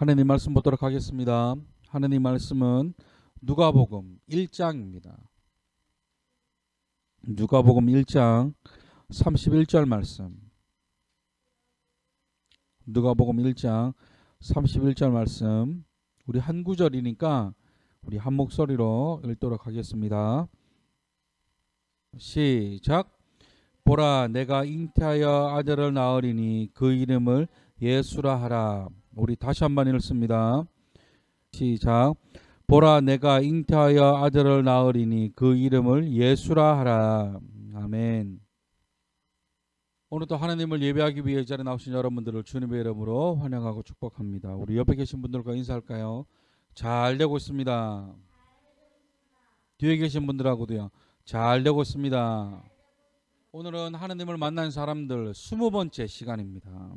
하나님 말씀 보도록 하겠습니다. 하나님 말씀은 누가복음 1장입니다. 누가복음 1장 31절 말씀. 누가복음 1장 31절 말씀. 우리 한 구절이니까 우리 한 목소리로 읽도록 하겠습니다. 시작. 보라, 내가 잉태하여 아들을 낳으리니 그 이름을 예수라 하라. 우리 다시 한번 읽습니다. 시작. 보라, 내가 잉태하여 아들을 낳으리니 그 이름을 예수라 하라. 아멘. 오늘도 하나님을 예배하기 위해 자리에 나오신 여러분들을 주님의 이름으로 환영하고 축복합니다. 우리 옆에 계신 분들과 인사할까요? 잘 되고 있습니다. 뒤에 계신 분들하고도요. 잘 되고 있습니다. 오늘은 하나님을 만난 사람들 20번째 시간입니다.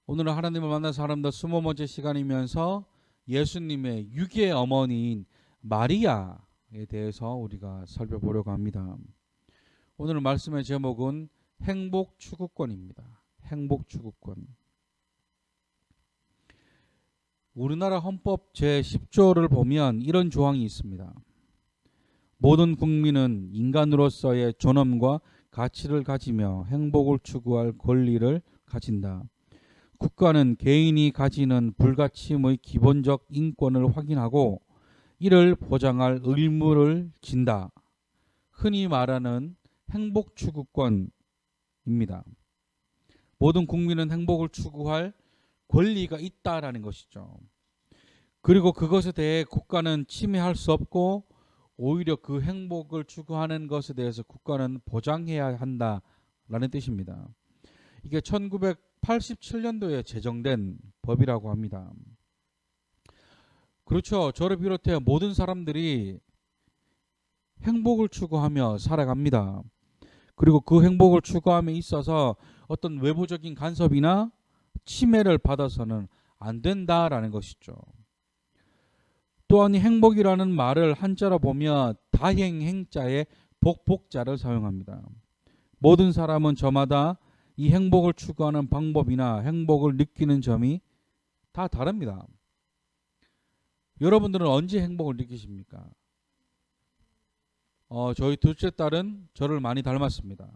오늘은 하나님을 만난 사람들 20번째 시간이면서 예수님의 유기의 어머니인 마리아에 대해서 우리가 살펴보려고 합니다. 오늘 말씀의 제목은 행복추구권입니다. 행복추구권. 우리나라 헌법 제10조를 보면 이런 조항이 있습니다. 모든 국민은 인간으로서의 존엄과 가치를 가지며 행복을 추구할 권리를 가진다. 국가는 개인이 가지는 불가침의 기본적 인권을 확인하고 이를 보장할 의무를 진다. 흔히 말하는 행복추구권입니다. 모든 국민은 행복을 추구할 권리가 있다라는 것이죠. 그리고 그것에 대해 국가는 침해할 수 없고 오히려 그 행복을 추구하는 것에 대해서 국가는 보장해야 한다라는 뜻입니다. 이게 1987년도에 제정된 법이라고 합니다. 그렇죠. 저를 비롯해 모든 사람들이 행복을 추구하며 살아갑니다. 그리고 그 행복을 추구함에 있어서 어떤 외부적인 간섭이나 침해를 받아서는 안 된다라는 것이죠. 또한 이 행복이라는 말을 한자로 보면 다행행자에 복복자를 사용합니다. 모든 사람은 저마다 이 행복을 추구하는 방법이나 행복을 느끼는 점이 다 다릅니다. 여러분들은 언제 행복을 느끼십니까? 저희 둘째 딸은 저를 많이 닮았습니다.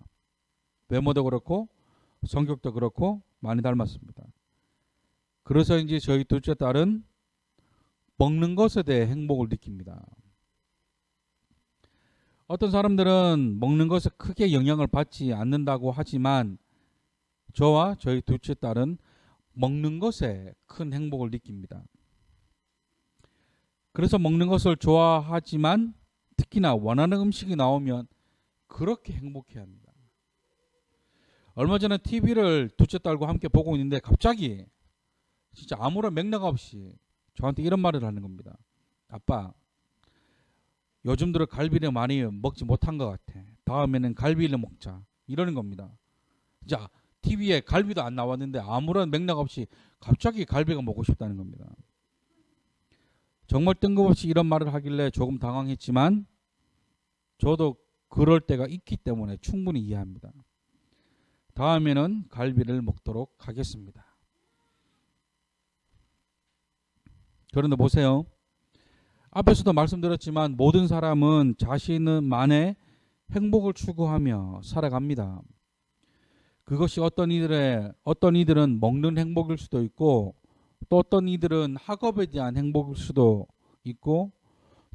외모도 그렇고 성격도 그렇고 많이 닮았습니다. 그래서 이제 저희 둘째 딸은 먹는 것에 대해 행복을 느낍니다. 어떤 사람들은 먹는 것에 크게 영향을 받지 않는다고 하지만 저와 저희 둘째 딸은 먹는 것에 큰 행복을 느낍니다. 그래서 먹는 것을 좋아하지만 특히나 원하는 음식이 나오면 그렇게 행복해합니다. 얼마 전에 TV를 둘째 딸과 함께 보고 있는데 갑자기 진짜 아무런 맥락 없이 저한테 이런 말을 하는 겁니다. 아빠, 요즘 들어 갈비를 많이 먹지 못한 것 같아. 다음에는 갈비를 먹자. 이러는 겁니다. 자, TV에 갈비도 안 나왔는데 아무런 맥락 없이 갑자기 갈비가 먹고 싶다는 겁니다. 정말 뜬금없이 이런 말을 하길래 조금 당황했지만 저도 그럴 때가 있기 때문에 충분히 이해합니다. 다음에는 갈비를 먹도록 하겠습니다. 그런데 보세요. 앞에서도 말씀드렸지만 모든 사람은 자신만의 행복을 추구하며 살아갑니다. 그것이 어떤 이들은 먹는 행복일 수도 있고 또 어떤 이들은 학업에 대한 행복일 수도 있고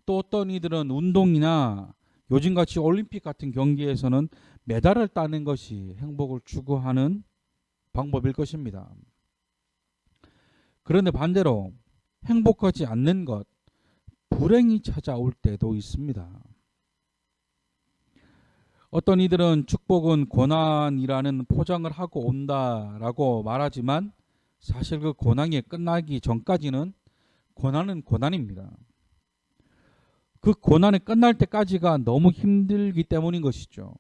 또 어떤 이들은 운동이나 요즘같이 올림픽 같은 경기에서는 메달을 따는 것이 행복을 추구하는 방법일 것입니다. 그런데 반대로 행복하지 않는 것, 불행이 찾아올 때도 있습니다. 어떤 이들은 축복은 고난이라는 포장을 하고 온다라고 말하지만 사실 그 고난이 끝나기 전까지는 고난은 고난입니다. 그 고난이 끝날 때까지가 너무 힘들기 때문인 것이죠.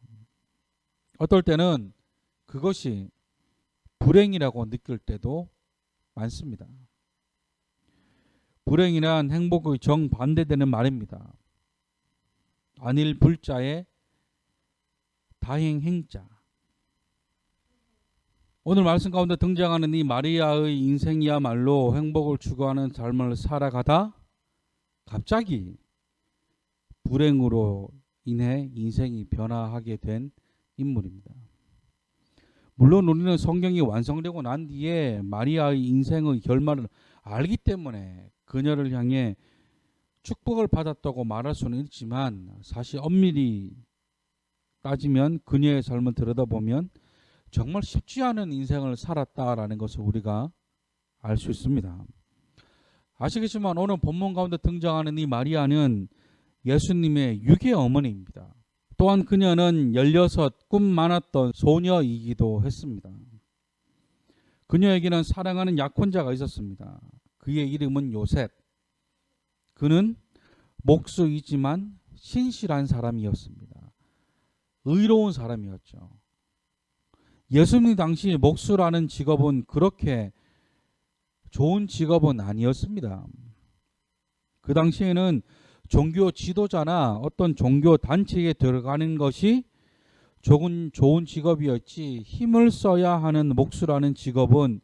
어떨 때는 그것이 불행이라고 느낄 때도 많습니다. 불행이란 행복의 정반대되는 말입니다. 안일불자의 다행행자. 오늘 말씀 가운데 등장하는 이 마리아의 인생이야말로 행복을 추구하는 삶을 살아가다 갑자기 불행으로 인해 인생이 변화하게 된 인물입니다. 물론 우리는 성경이 완성되고 난 뒤에 마리아의 인생의 결말을 알기 때문에 그녀를 향해 축복을 받았다고 말할 수는 있지만 사실 엄밀히 따지면 그녀의 삶을 들여다보면 정말 쉽지 않은 인생을 살았다라는 것을 우리가 알 수 있습니다. 아시겠지만 오늘 본문 가운데 등장하는 이 마리아는 예수님의 유괴 어머니입니다. 또한 그녀는 16 꿈 많았던 소녀이기도 했습니다. 그녀에게는 사랑하는 약혼자가 있었습니다. 그의 이름은 요셉. 그는 목수이지만 신실한 사람이었습니다. 의로운 사람이었죠. 예수님 당시 목수라는 직업은 그렇게 좋은 직업은 아니었습니다. 그 당시에는 종교 지도자나 어떤 종교 단체에 들어가는 것이 좋은 직업이었지, 힘을 써야 하는 목수라는 직업은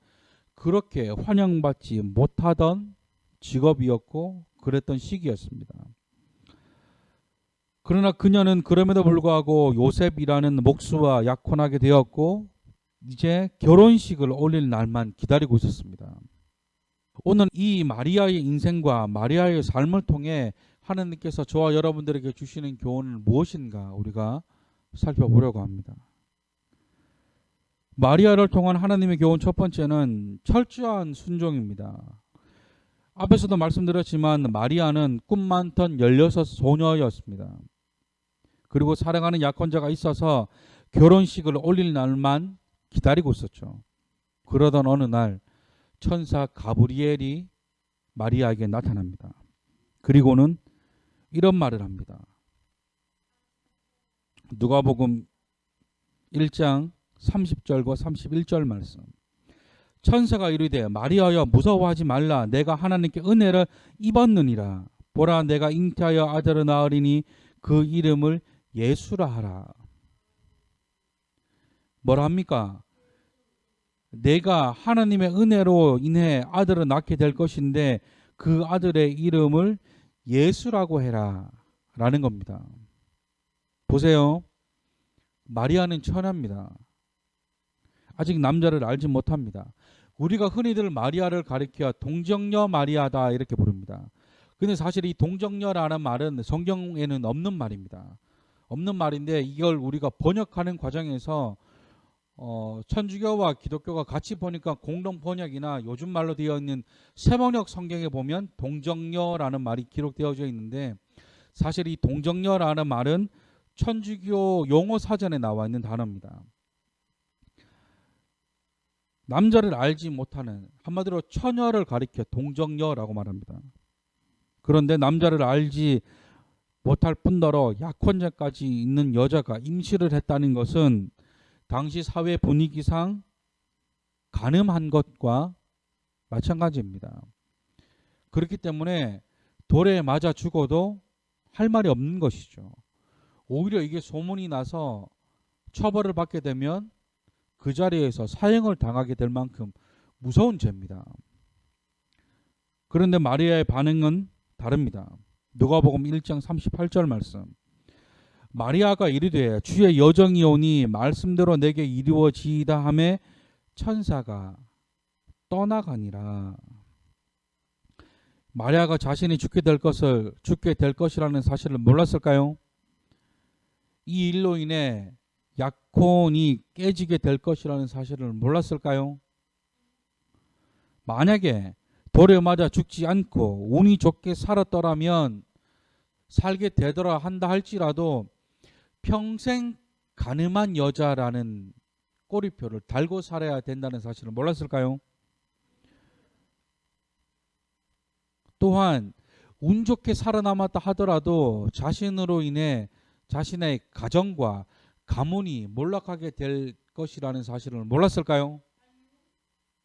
그렇게 환영받지 못하던 직업이었고 그랬던 시기였습니다. 그러나 그녀는 그럼에도 불구하고 요셉이라는 목수와 약혼하게 되었고 이제 결혼식을 올릴 날만 기다리고 있었습니다. 오늘 이 마리아의 인생과 마리아의 삶을 통해 하나님께서 저와 여러분들에게 주시는 교훈은 무엇인가 우리가 살펴보려고 합니다. 마리아를 통한 하나님의 교훈 첫 번째는 철저한 순종입니다. 앞에서도 말씀드렸지만 마리아는 꿈 많던 16 소녀였습니다. 그리고 사랑하는 약혼자가 있어서 결혼식을 올릴 날만 기다리고 있었죠. 그러던 어느 날 천사 가브리엘이 마리아에게 나타납니다. 그리고는 이런 말을 합니다. 누가복음 1장 30절과 31절 말씀. 천사가 이르되 마리아여 무서워하지 말라. 내가 하나님께 은혜를 입었느니라. 보라 내가 잉태하여 아들을 낳으리니 그 이름을 예수라 하라. 뭐라 합니까? 내가 하나님의 은혜로 인해 아들을 낳게 될 것인데 그 아들의 이름을 예수라고 해라 라는 겁니다. 보세요. 마리아는 처녀입니다. 아직 남자를 알지 못합니다. 우리가 흔히들 마리아를 가리켜 동정녀 마리아다 이렇게 부릅니다. 근데 사실 이 동정녀라는 말은 성경에는 없는 말입니다. 없는 말인데 이걸 우리가 번역하는 과정에서 천주교와 기독교가 같이 보니까 공동 번역이나 요즘 말로 되어 있는 새번역 성경에 보면 동정녀라는 말이 기록되어져 있는데 사실 이 동정녀라는 말은 천주교 용어 사전에 나와 있는 단어입니다. 남자를 알지 못하는, 한마디로 처녀를 가리켜 동정녀라고 말합니다. 그런데 남자를 알지 못할 뿐더러 약혼자까지 있는 여자가 임신을 했다는 것은 당시 사회 분위기상 간음한 것과 마찬가지입니다. 그렇기 때문에 돌에 맞아 죽어도 할 말이 없는 것이죠. 오히려 이게 소문이 나서 처벌을 받게 되면 그 자리에서 사형을 당하게 될 만큼 무서운 죄입니다. 그런데 마리아의 반응은 다릅니다. 누가복음 1장 38절 말씀. 마리아가 이르되 주의 여정이 오니 말씀대로 내게 이루어지이다 하매 천사가 떠나가니라. 마리아가 자신이 죽게 될 것이라는 사실을 몰랐을까요? 이 일로 인해 약혼이 깨지게 될 것이라는 사실을 몰랐을까요? 만약에 돌에 맞아 죽지 않고 운이 좋게 살았더라면 살게 되더라 한다 할지라도 평생 가늠한 여자라는 꼬리표를 달고 살아야 된다는 사실을 몰랐을까요? 또한 운 좋게 살아남았다 하더라도 자신으로 인해 자신의 가정과 가문이 몰락하게 될 것이라는 사실을 몰랐을까요?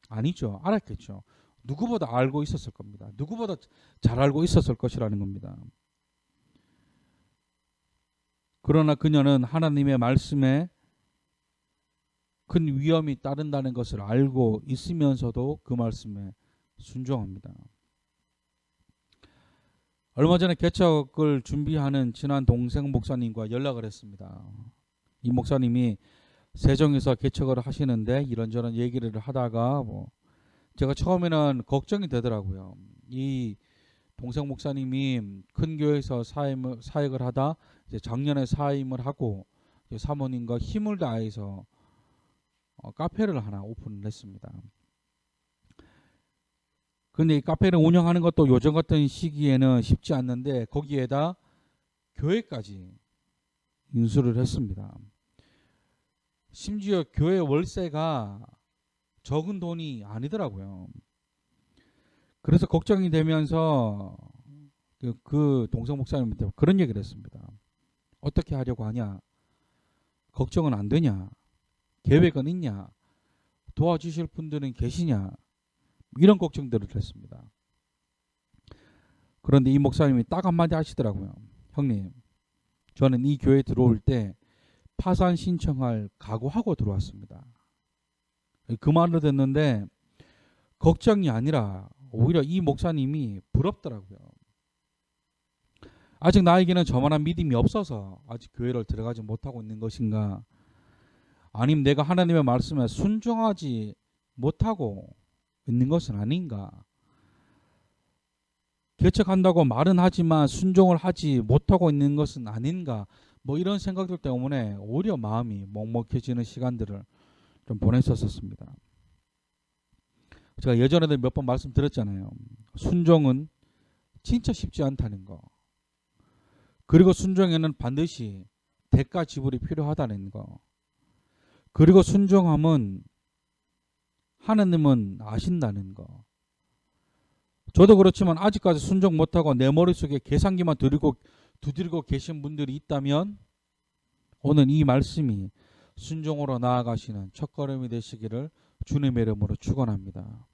아니죠. 알았겠죠. 누구보다 알고 있었을 겁니다. 누구보다 잘 알고 있었을 것이라는 겁니다. 그러나 그녀는 하나님의 말씀에 큰 위험이 따른다는 것을 알고 있으면서도 그 말씀에 순종합니다. 얼마 전에 개척을 준비하는 친한 동생 목사님과 연락을 했습니다. 이 목사님이 세종에서 개척을 하시는데 이런저런 얘기를 하다가 제가 처음에는 걱정이 되더라고요. 이 동생 목사님이 큰 교회에서 사역을 하다 이제 작년에 사임을 하고 사모님과 힘을 다해서 카페를 하나 오픈을 했습니다. 근데 이 카페를 운영하는 것도 요즘 같은 시기에는 쉽지 않는데 거기에다 교회까지 인수를 했습니다. 심지어 교회 월세가 적은 돈이 아니더라고요. 그래서 걱정이 되면서 그 동성 목사님한테 그런 얘기를 했습니다. 어떻게 하려고 하냐? 걱정은 안 되냐? 계획은 있냐? 도와주실 분들은 계시냐? 이런 걱정들을 했습니다. 그런데 이 목사님이 딱 한마디 하시더라고요. 형님, 저는 이 교회 들어올 때 파산 신청할 각오하고 들어왔습니다. 그 말을 듣는데 걱정이 아니라 오히려 이 목사님이 부럽더라고요. 아직 나에게는 저만한 믿음이 없어서 아직 교회를 들어가지 못하고 있는 것인가? 아니면 내가 하나님의 말씀에 순종하지 못하고 있는 것은 아닌가? 개척한다고 말은 하지만 순종을 하지 못하고 있는 것은 아닌가? 이런 생각들 때문에 오히려 마음이 먹먹해지는 시간들을 좀 보냈었습니다. 제가 예전에도 몇 번 말씀드렸잖아요. 순종은 진짜 쉽지 않다는 거. 그리고 순종에는 반드시 대가 지불이 필요하다는 거. 그리고 순종함은 하나님은 아신다는 거. 저도 그렇지만 아직까지 순종 못하고 내 머릿속에 계산기만 두드리고 계신 분들이 있다면 오늘 이 말씀이 순종으로 나아가시는 첫걸음이 되시기를 주님의 이름으로 축원합니다.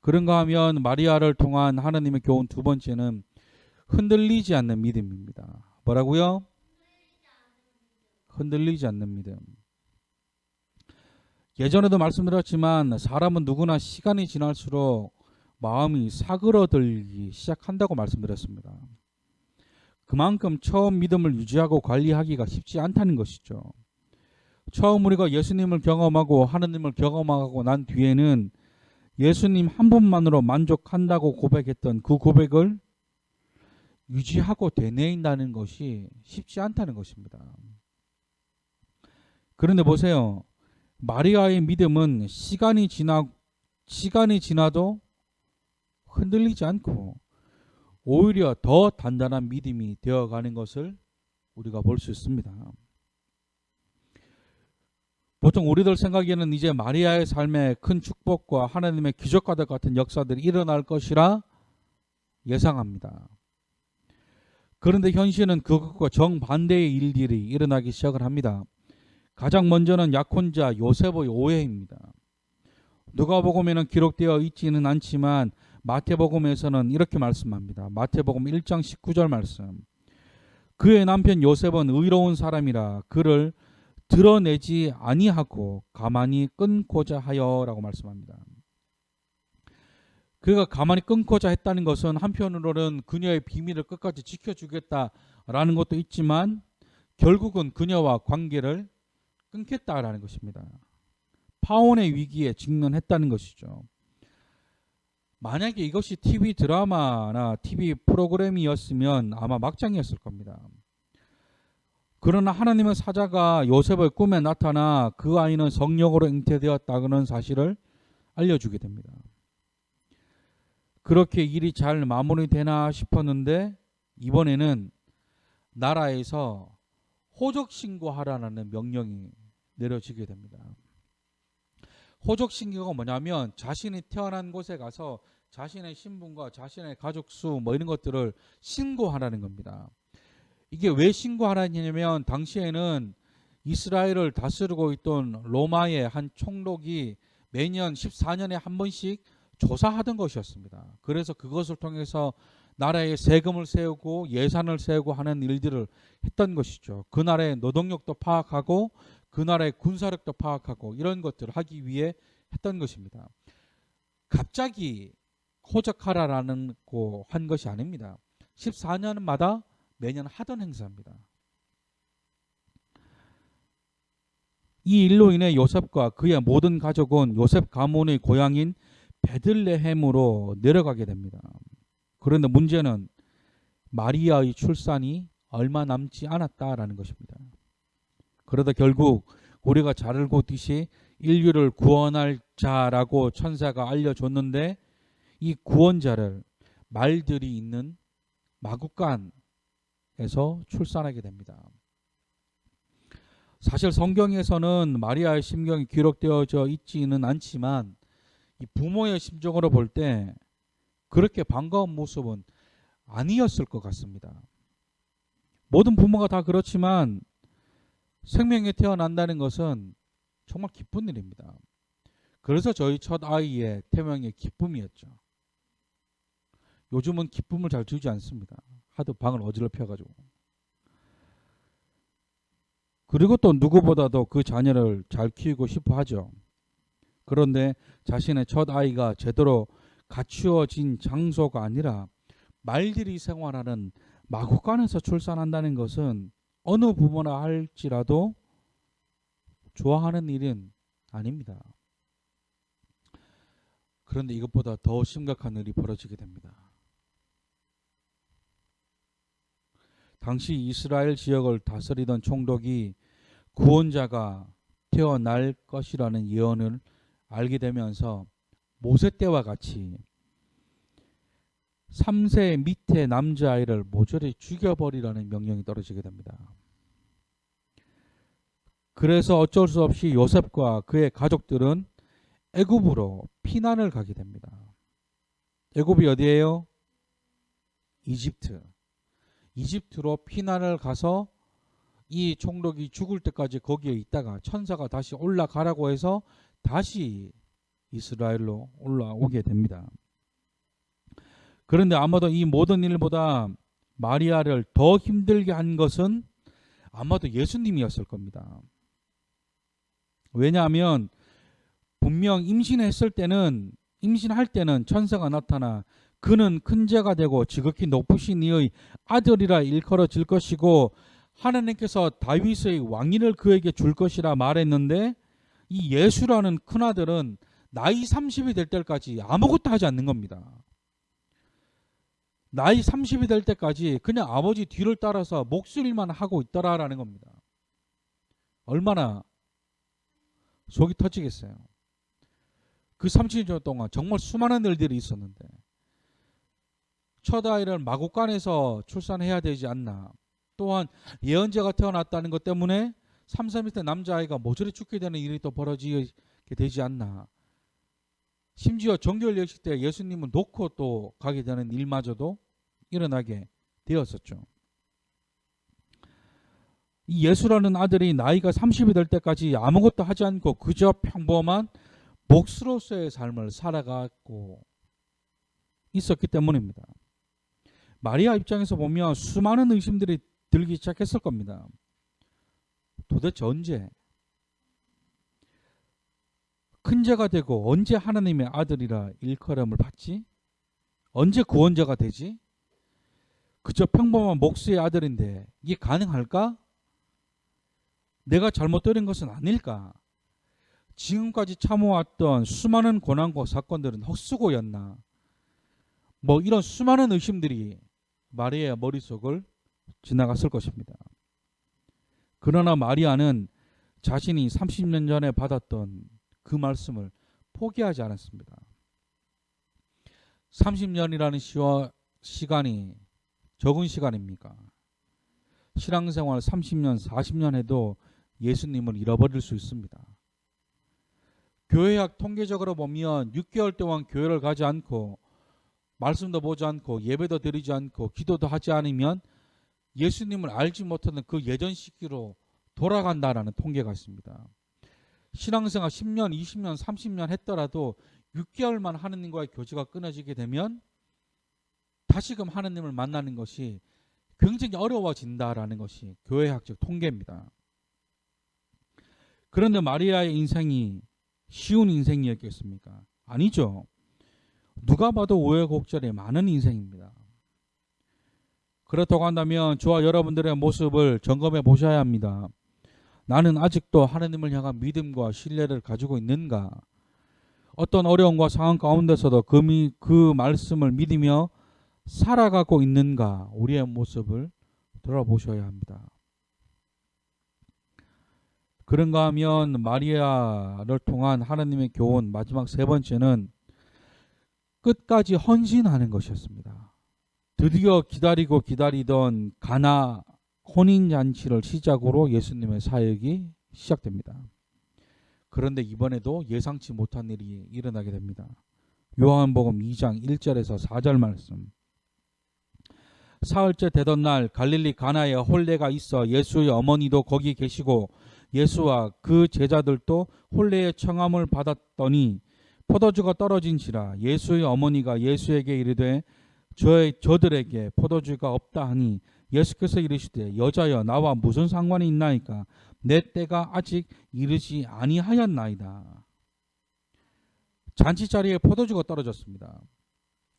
그런가 하면 마리아를 통한 하나님의 교훈 두 번째는 흔들리지 않는 믿음입니다. 뭐라고요? 흔들리지 않는 믿음. 예전에도 말씀드렸지만 사람은 누구나 시간이 지날수록 마음이 사그러들기 시작한다고 말씀드렸습니다. 그만큼 처음 믿음을 유지하고 관리하기가 쉽지 않다는 것이죠. 처음 우리가 예수님을 경험하고 하나님을 경험하고 난 뒤에는 예수님 한 분만으로 만족한다고 고백했던 그 고백을 유지하고 되뇌인다는 것이 쉽지 않다는 것입니다. 그런데 보세요. 마리아의 믿음은 시간이 지나도 흔들리지 않고 오히려 더 단단한 믿음이 되어가는 것을 우리가 볼 수 있습니다. 보통 우리들 생각에는 이제 마리아의 삶에 큰 축복과 하나님의 기적과 같은 역사들이 일어날 것이라 예상합니다. 그런데 현실은 그것과 정반대의 일들이 일어나기 시작을 합니다. 가장 먼저는 약혼자 요셉의 오해입니다. 누가복음에는 기록되어 있지는 않지만 마태복음에서는 이렇게 말씀합니다. 마태복음 1장 19절 말씀. 그의 남편 요셉은 의로운 사람이라 그를 드러내지 아니하고 가만히 끊고자 하여라고 말씀합니다. 그가 가만히 끊고자 했다는 것은 한편으로는 그녀의 비밀을 끝까지 지켜주겠다라는 것도 있지만 결국은 그녀와 관계를 끊겠다라는 것입니다. 파혼의 위기에 직면했다는 것이죠. 만약에 이것이 TV 드라마나 TV 프로그램이었으면 아마 막장이었을 겁니다. 그러나 하나님의 사자가 요셉의 꿈에 나타나 그 아이는 성령으로 잉태되었다는 사실을 알려주게 됩니다. 그렇게 일이 잘 마무리되나 싶었는데 이번에는 나라에서 호적 신고하라는 명령이 내려지게 됩니다. 호적 신고가 뭐냐면 자신이 태어난 곳에 가서 자신의 신분과 자신의 가족 수 이런 것들을 신고하라는 겁니다. 이게 왜 신고하라냐면 당시에는 이스라엘을 다스리고 있던 로마의 한 총독이 매년 14년에 한 번씩 조사하던 것이었습니다. 그래서 그것을 통해서 나라에 세금을 세우고 예산을 세우고 하는 일들을 했던 것이죠. 그 나라의 노동력도 파악하고 그 나라의 군사력도 파악하고 이런 것들을 하기 위해 했던 것입니다. 갑자기 호적하라라는 거 한 것이 아닙니다. 14년마다 매년 하던 행사입니다. 이 일로 인해 요셉과 그의 모든 가족은 요셉 가문의 고향인 베들레헴으로 내려가게 됩니다. 그런데 문제는 마리아의 출산이 얼마 남지 않았다라는 것입니다. 그러다 결국 우리가 잘 알고 있듯이 인류를 구원할 자라고 천사가 알려줬는데 이 구원자를 말들이 있는 마구간에서 출산하게 됩니다. 사실 성경에서는 마리아의 심경이 기록되어져 있지는 않지만 이 부모의 심정으로 볼 때 그렇게 반가운 모습은 아니었을 것 같습니다. 모든 부모가 다 그렇지만 생명이 태어난다는 것은 정말 기쁜 일입니다. 그래서 저희 첫 아이의 태명이 기쁨이었죠. 요즘은 기쁨을 잘 주지 않습니다. 하도 방을 어지럽혀가지고. 그리고 또 누구보다도 그 자녀를 잘 키우고 싶어 하죠. 그런데 자신의 첫 아이가 제대로 갖추어진 장소가 아니라 말들이 생활하는 마구간에서 출산한다는 것은 어느 부모나 할지라도 좋아하는 일은 아닙니다. 그런데 이것보다 더 심각한 일이 벌어지게 됩니다. 당시 이스라엘 지역을 다스리던 총독이 구원자가 태어날 것이라는 예언을 알게 되면서 모세 때와 같이 3세 밑에 남자아이를 모조리 죽여버리라는 명령이 떨어지게 됩니다. 그래서 어쩔 수 없이 요셉과 그의 가족들은 애굽으로 피난을 가게 됩니다. 애굽이 어디예요? 이집트. 이집트로 피난을 가서 이 총독이 죽을 때까지 거기에 있다가 천사가 다시 올라가라고 해서 다시 이스라엘로 올라오게 됩니다. 그런데 아마도 이 모든 일보다 마리아를 더 힘들게 한 것은 아마도 예수님이었을 겁니다. 왜냐하면 분명 임신할 때는 천사가 나타나 그는 큰 죄가 되고 지극히 높으신 이의 아들이라 일컬어질 것이고 하나님께서 다윗의 왕위를 그에게 줄 것이라 말했는데 이 예수라는 큰아들은 나이 30이 될 때까지 아무것도 하지 않는 겁니다. 나이 30이 될 때까지 그냥 아버지 뒤를 따라서 목소리만 하고 있더라라는 겁니다. 얼마나 속이 터지겠어요. 그 30년 동안 정말 수많은 일들이 있었는데 첫 아이를 마구간에서 출산해야 되지 않나. 또한 예언자가 태어났다는 것 때문에 3세 밑에 남자아이가 모조리 죽게 되는 일이 또 벌어지게 되지 않나. 심지어 정결 예식 때 예수님은 놓고 또 가게 되는 일마저도 일어나게 되었었죠. 이 예수라는 아들이 나이가 30이 될 때까지 아무것도 하지 않고 그저 평범한 목수로서의 삶을 살아가고 있었기 때문입니다. 마리아 입장에서 보면 수많은 의심들이 들기 시작했을 겁니다. 도대체 언제 큰 죄가 되고 언제 하나님의 아들이라 일컬음을 받지? 언제 구원자가 되지? 그저 평범한 목수의 아들인데 이게 가능할까? 내가 잘못 들은 것은 아닐까? 지금까지 참아왔던 수많은 고난과 사건들은 헛수고였나? 뭐 이런 수많은 의심들이 마리아의 머릿속을 지나갔을 것입니다. 그러나 마리아는 자신이 30년 전에 받았던 그 말씀을 포기하지 않았습니다. 30년이라는 시간이 적은 시간입니까? 신앙생활 30년, 40년 해도 예수님을 잃어버릴 수 있습니다. 교회학 통계적으로 보면 6개월 동안 교회를 가지 않고 말씀도 보지 않고 예배도 드리지 않고 기도도 하지 않으면 예수님을 알지 못하는 그 예전 시기로 돌아간다라는 통계가 있습니다. 신앙생활 10년, 20년, 30년 했더라도 6개월만 하느님과의 교제가 끊어지게 되면 다시금 하느님을 만나는 것이 굉장히 어려워진다라는 것이 교회학적 통계입니다. 그런데 마리아의 인생이 쉬운 인생이었겠습니까? 아니죠. 누가 봐도 우여곡절이 많은 인생입니다. 그렇다고 한다면 저와 여러분들의 모습을 점검해 보셔야 합니다. 나는 아직도 하나님을 향한 믿음과 신뢰를 가지고 있는가? 어떤 어려움과 상황 가운데서도 그 말씀을 믿으며 살아가고 있는가? 우리의 모습을 돌아보셔야 합니다. 그런가 하면 마리아를 통한 하나님의 교훈 마지막 세 번째는 끝까지 헌신하는 것이었습니다. 드디어 기다리고 기다리던 가나 혼인잔치를 시작으로 예수님의 사역이 시작됩니다. 그런데 이번에도 예상치 못한 일이 일어나게 됩니다. 요한복음 2장 1절에서 4절 말씀. 사흘째 되던 날 갈릴리 가나에 혼례가 있어 예수의 어머니도 거기 계시고 예수와 그 제자들도 혼례의 청함을 받았더니 포도주가 떨어진지라 예수의 어머니가 예수에게 이르되 저들에게 포도주가 없다 하니 예수께서 이르시되 여자여 나와 무슨 상관이 있나이까 내 때가 아직 이르지 아니하였나이다. 잔치 자리에 포도주가 떨어졌습니다.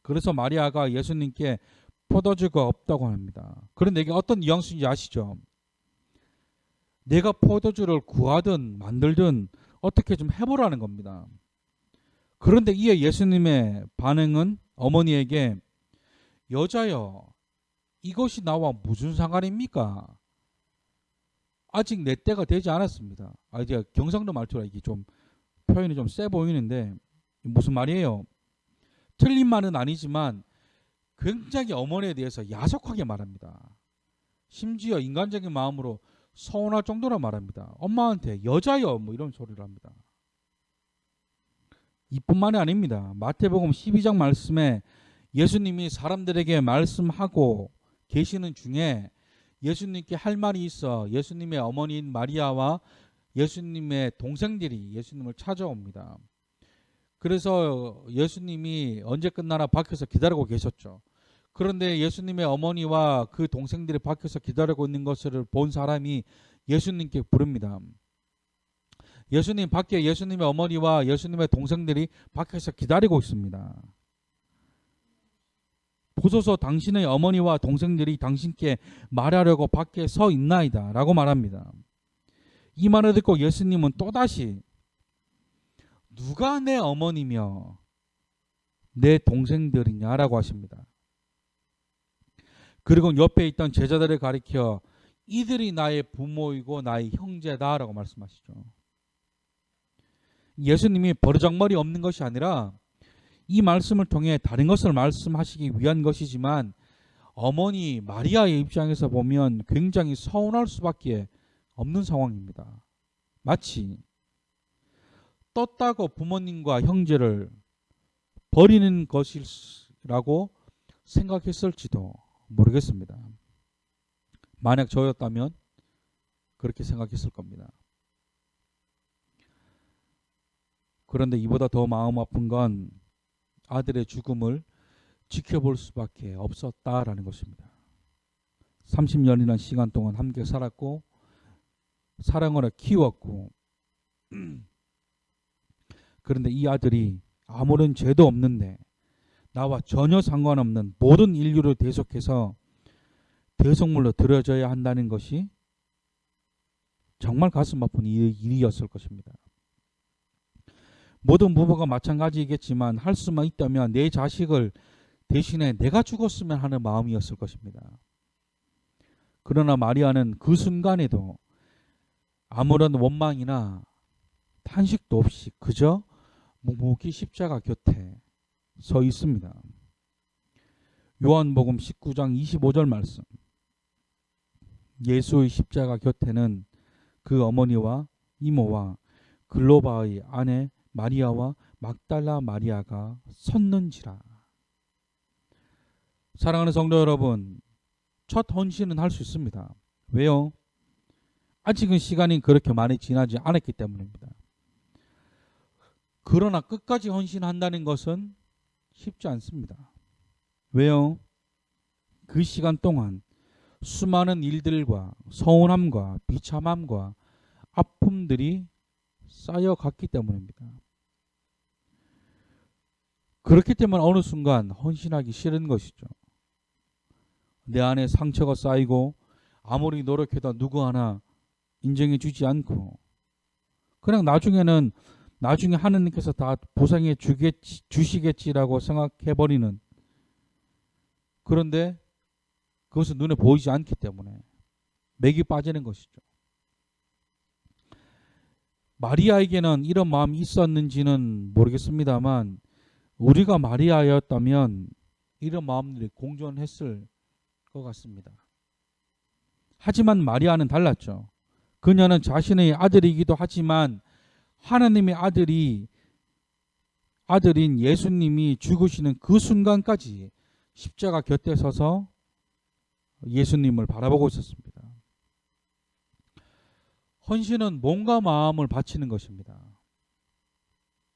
그래서 마리아가 예수님께 포도주가 없다고 합니다. 그런데 이게 어떤 뉘앙스인지 아시죠? 내가 포도주를 구하든 만들든 어떻게 좀 해보라는 겁니다. 그런데 이에 예수님의 반응은 어머니에게 여자여 이것이 나와 무슨 상관입니까? 아직 내 때가 되지 않았습니다. 이제 경상도 말투라 이게 좀 표현이 좀 세 보이는데 무슨 말이에요? 틀린 말은 아니지만 굉장히 어머니에 대해서 야속하게 말합니다. 심지어 인간적인 마음으로 서운할 정도로 말합니다. 엄마한테 여자여 뭐 이런 소리를 합니다. 이뿐만이 아닙니다. 마태복음 12장 말씀에 예수님이 사람들에게 말씀하고 계시는 중에 예수님께 할 말이 있어 예수님의 어머니인 마리아와 예수님의 동생들이 예수님을 찾아옵니다. 그래서 예수님이 언제 끝나나 밖에서 기다리고 계셨죠. 그런데 예수님의 어머니와 그 동생들이 밖에서 기다리고 있는 것을 본 사람이 예수님께 부릅니다. 예수님 밖에 예수님의 어머니와 예수님의 동생들이 밖에서 기다리고 있습니다. 보소서 당신의 어머니와 동생들이 당신께 말하려고 밖에 서 있나이다 라고 말합니다. 이 말을 듣고 예수님은 또다시 누가 내 어머니며 내 동생들이냐라고 하십니다. 그리고 옆에 있던 제자들을 가리켜 이들이 나의 부모이고 나의 형제다라고 말씀하시죠. 예수님이 버르장머리 없는 것이 아니라 이 말씀을 통해 다른 것을 말씀하시기 위한 것이지만 어머니 마리아의 입장에서 보면 굉장히 서운할 수밖에 없는 상황입니다. 마치 떴다고 부모님과 형제를 버리는 것이라고 생각했을지도 모르겠습니다. 만약 저였다면 그렇게 생각했을 겁니다. 그런데 이보다 더 마음 아픈 건 아들의 죽음을 지켜볼 수밖에 없었다라는 것입니다. 30년이라는 시간 동안 함께 살았고 사랑으로 키웠고 그런데 이 아들이 아무런 죄도 없는데 나와 전혀 상관없는 모든 인류를 대속해서 대속물로 드려져야 한다는 것이 정말 가슴 아픈 일이었을 것입니다. 모든 부부가 마찬가지이겠지만 할 수만 있다면 내 자식을 대신에 내가 죽었으면 하는 마음이었을 것입니다. 그러나 마리아는 그 순간에도 아무런 원망이나 탄식도 없이 그저 묵묵히 십자가 곁에 서 있습니다. 요한복음 19장 25절 말씀. 예수의 십자가 곁에는 그 어머니와 이모와 글로바의 아내 마리아와 막달라 마리아가 섰는지라. 사랑하는 성도 여러분, 첫 헌신은 할 수 있습니다. 왜요? 아직은 시간이 그렇게 많이 지나지 않았기 때문입니다. 그러나 끝까지 헌신한다는 것은 쉽지 않습니다. 왜요? 그 시간 동안 수많은 일들과 서운함과 비참함과 아픔들이 쌓여갔기 때문입니다. 그렇기 때문에 어느 순간 헌신하기 싫은 것이죠. 내 안에 상처가 쌓이고 아무리 노력해도 누구 하나 인정해 주지 않고 그냥 나중에 하느님께서 다 보상해 주시겠지라고 생각해버리는, 그런데 그것은 눈에 보이지 않기 때문에 맥이 빠지는 것이죠. 마리아에게는 이런 마음이 있었는지는 모르겠습니다만 우리가 마리아였다면 이런 마음들이 공존했을 것 같습니다. 하지만 마리아는 달랐죠. 그녀는 자신의 아들이기도 하지만 하나님의 아들인 예수님이 죽으시는 그 순간까지 십자가 곁에 서서 예수님을 바라보고 있었습니다. 헌신은 몸과 마음을 바치는 것입니다.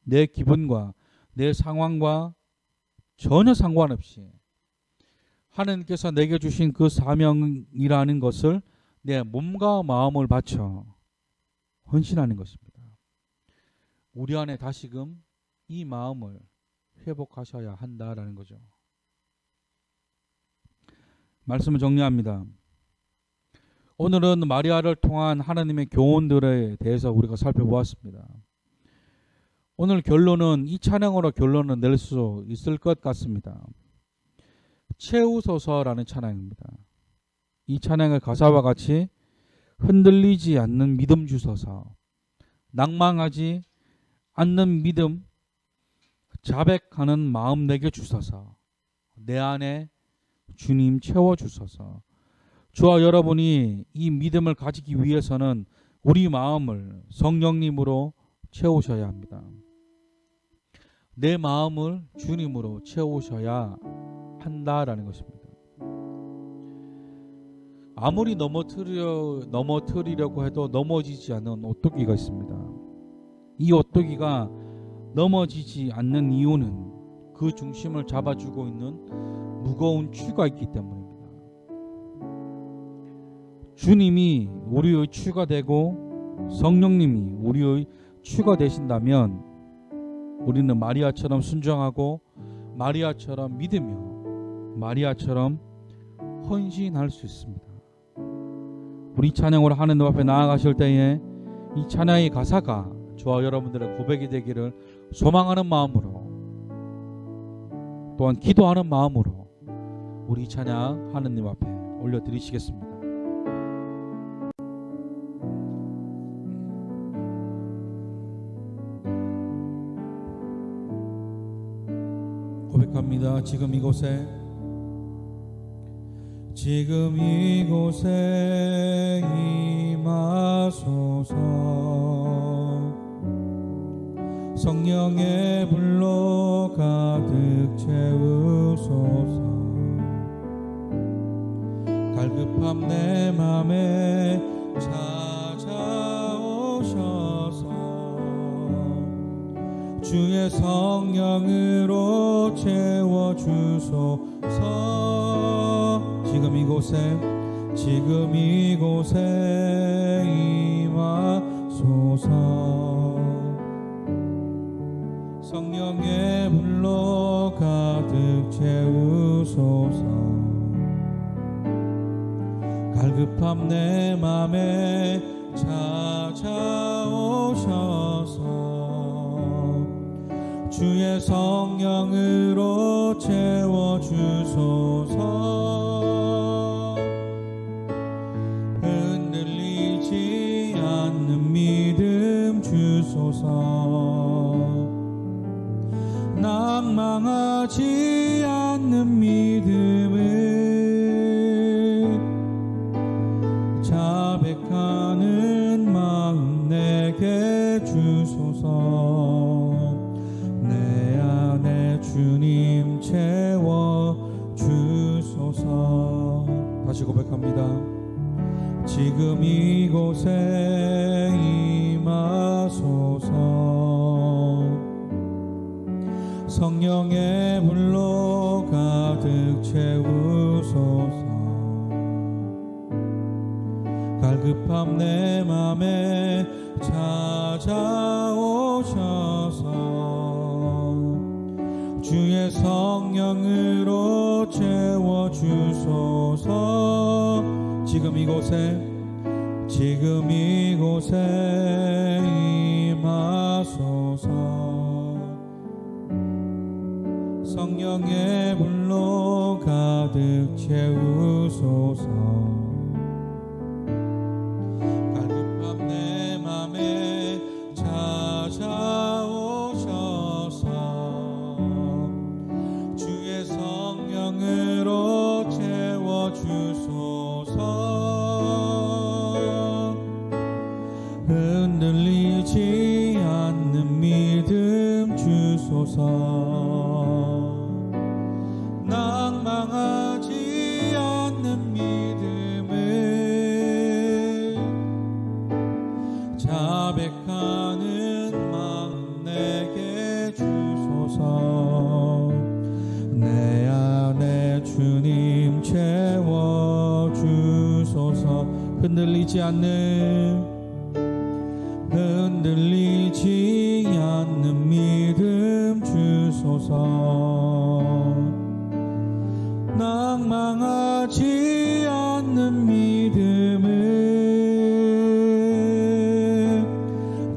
내 기분과 내 상황과 전혀 상관없이 하나님께서 내게 주신 그 사명이라는 것을 내 몸과 마음을 바쳐 헌신하는 것입니다. 우리 안에 다시금 이 마음을 회복하셔야 한다라는 거죠. 말씀을 정리합니다. 오늘은 마리아를 통한 하나님의 교훈들에 대해서 우리가 살펴보았습니다. 오늘 결론은 이 찬양으로 결론을 낼 수 있을 것 같습니다. 채우소서라는 찬양입니다. 이 찬양의 가사와 같이 흔들리지 않는 믿음 주소서, 낭망하지 않는 믿음, 자백하는 마음 내게 주소서, 내 안에 주님 채워주소서. 저와 여러분이 이 믿음을 가지기 위해서는 우리 마음을 성령님으로 채우셔야 합니다. 내 마음을 주님으로 채우셔야 한다라는 것입니다. 아무리 넘어뜨리려고 해도 넘어지지 않는 오뚜기가 있습니다. 이 오뚜기가 넘어지지 않는 이유는 그 중심을 잡아주고 있는 무거운 추가 있기 때문입니다. 주님이 우리의 추가 되고 성령님이 우리의 추가 되신다면 우리는 마리아처럼 순종하고 마리아처럼 믿으며 마리아처럼 헌신할 수 있습니다. 우리 찬양으로 하나님 앞에 나아가실 때에 이 찬양의 가사가 저와 여러분들의 고백이 되기를 소망하는 마음으로, 또한 기도하는 마음으로 우리 찬양 하나님 앞에 올려드리시겠습니다. 고백합니다. 지금 이곳에 임하소서. 성령의 불로 가득 채우소서. 갈급함 내 맘에 찾아오셔서 주의 성령으로 채워주소서. 지금 이곳에 임하소서. 성령의 불로 가득 채우소서. 갈급함 내 맘에 찾아오셔서 주의 성령으로 채워주소서. 흔들리지 않는 믿음 주소서. 낭망하지 않는 믿음을 자백하는 마음 내게 주소서. 내 안에 주님 채워주소서. 다시 고백합니다. 지금 이곳에 임하소서. 성령의 불로 가득 채우소서. 갈급함 내 맘에 찾아오셔서 주의 성령으로 채워주소서. 지금 이곳에 임하소서. 성령의 불로 가득 채우소서. 갈급함 내 맘에 찾아오셔서 주의 성령으로 채워주소서. 흔들리지 않는 믿음 주소서. 낭망하지 않는 믿음을 자백하는 마음 내게 주소서. 내 안에 주님 채워주소서. 흔들리지 않는 믿음 주소서. 낭망하지 않는 믿음을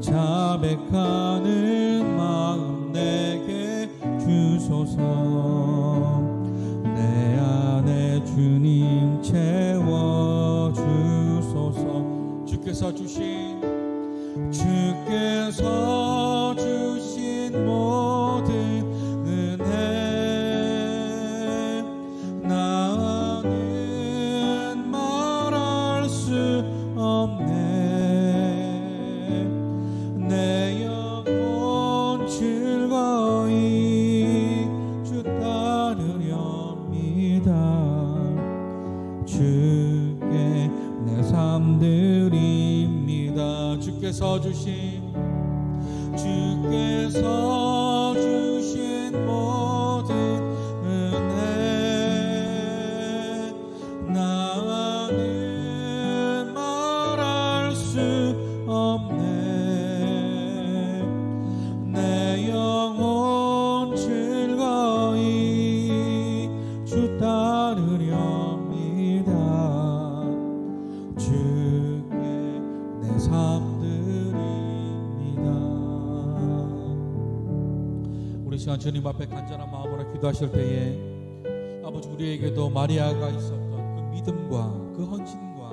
자백하는 마음 내게 주소서. 내 안에 주님 채워주소서. 주께서 주신 모든 은혜 나는 말할 수 없네. 내 영혼 즐거이 주 따르렵니다. 주께 내 삶 드립니다. 주께서 주신 모든 은혜 나는 말할 수 없네. 내 영혼 즐거이 주 따르렵니다. 주께 내 삶 우리 시간 주님 앞에 간절한 마음으로 기도하실 때에 아버지 우리에게도 마리아가 있었던 그 믿음과 그 헌신과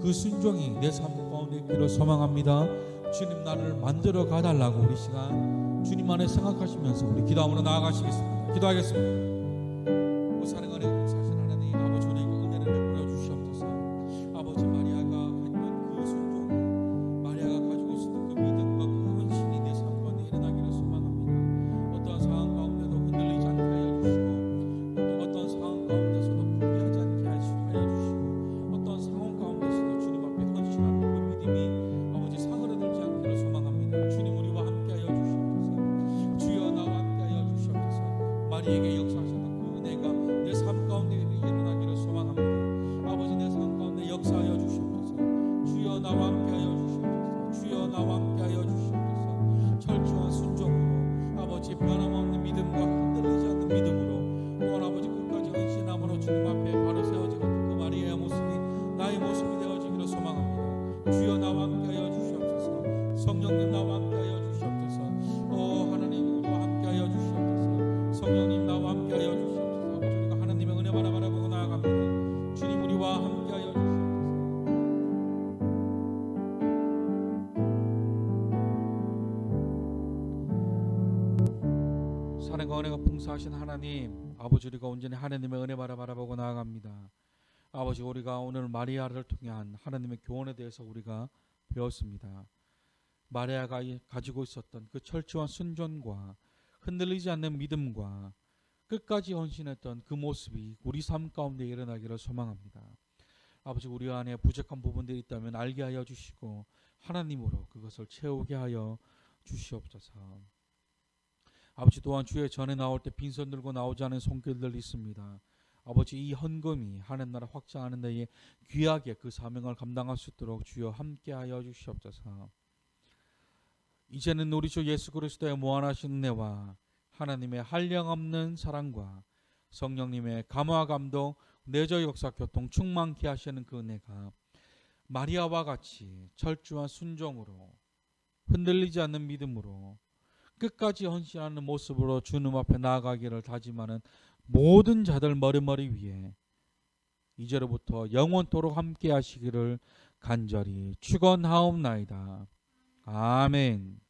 그 순종이 내 삶 가운데 있기를 소망합니다. 주님 나를 만들어 가달라고 우리 시간 주님 안에 생각하시면서 우리 기도함으로 나아가시겠습니다. 기도하겠습니다. 사랑하는 사신 하나님 아버지 우리에게 은혜를 베풀어 주시옵소서. 아버지 마리아가 했던 그 순종 마리아가 가지고 있었던 그 믿음과 그 헌신이 내 삶 가운데 일어나기를 소망합니다. 어떤 상황 가운데도 흔들리지 않게 하여 주시고 또 어떤 상황 가운데서도 포기하지 않게 하여 주시고 어떤 상황 가운데서도 주님 앞에 헌신하는 그 믿음이 아버지 사그러들지 않기를 소망합니다. 주님 우리와 함께 하여 주시옵소서. 주여 나와 함께 하여 주시옵소서. 마리에게 역사하셨던 그 은혜가 내 삶 가운데 일어나기를 소망합니다. 아버지 내 삶 가운데 역사하여 주시옵소서. 주여 나와 함께 하여 주시옵소서. 주여 나와 함께 하여 주시옵소서. 철저한 순종으로 아버지 변함없는 믿음과 흔들리지 않는 믿음으로 또한 아버지 끝까지 헌신함으로 주님 앞에 바로 세워지는 그 마리아의 모습이 나의 모습이 되어지기를 소망합니다. 주여 나와 함께 하여 주시옵소서. 성령님 나와 함께 하여 주시옵소서. 하나님 우리와 함께 하여 주시옵소서. 성령님 나와 함께 하여 주시옵소서. 아버지 우리가 하나님의 은혜만 바라보고 나아갑니다. 주님 우리와 함께 하여 주시옵소서. 사랑과 은혜가 풍성하신 하나님 아버지 우리가 온전히 하나님의 은혜만 바라보고 나아갑니다. 아버지 우리가 오늘 마리아를 통한 하나님의 교훈에 대해서 우리가 배웠습니다. 마리아가 가지고 있었던 그 철저한 순종과 흔들리지 않는 믿음과 끝까지 헌신했던 그 모습이 우리 삶 가운데 일어나기를 소망합니다. 아버지 우리 안에 부족한 부분들이 있다면 알게 하여 주시고 하나님으로 그것을 채우게 하여 주시옵소서. 아버지 또한 주의 전에 나올 때 빈손 들고 나오지 않은 손길들 있습니다. 아버지 이 헌금이 하나님 나라 확장하는 데에 귀하게 그 사명을 감당할 수 있도록 주여 함께하여 주시옵소서. 이제는 우리 주 예수 그리스도의 무한하신 은혜와 하나님의 한량없는 사랑과 성령님의 감화 감동 내적 역사 교통 충만케 하시는 그 은혜가 마리아와 같이 철저한 순종으로 흔들리지 않는 믿음으로 끝까지 헌신하는 모습으로 주님 앞에 나아가기를 다짐하는 모든 자들 머리머리 위에 이제로부터 영원토록 함께 하시기를 간절히 축원하옵나이다. 아멘.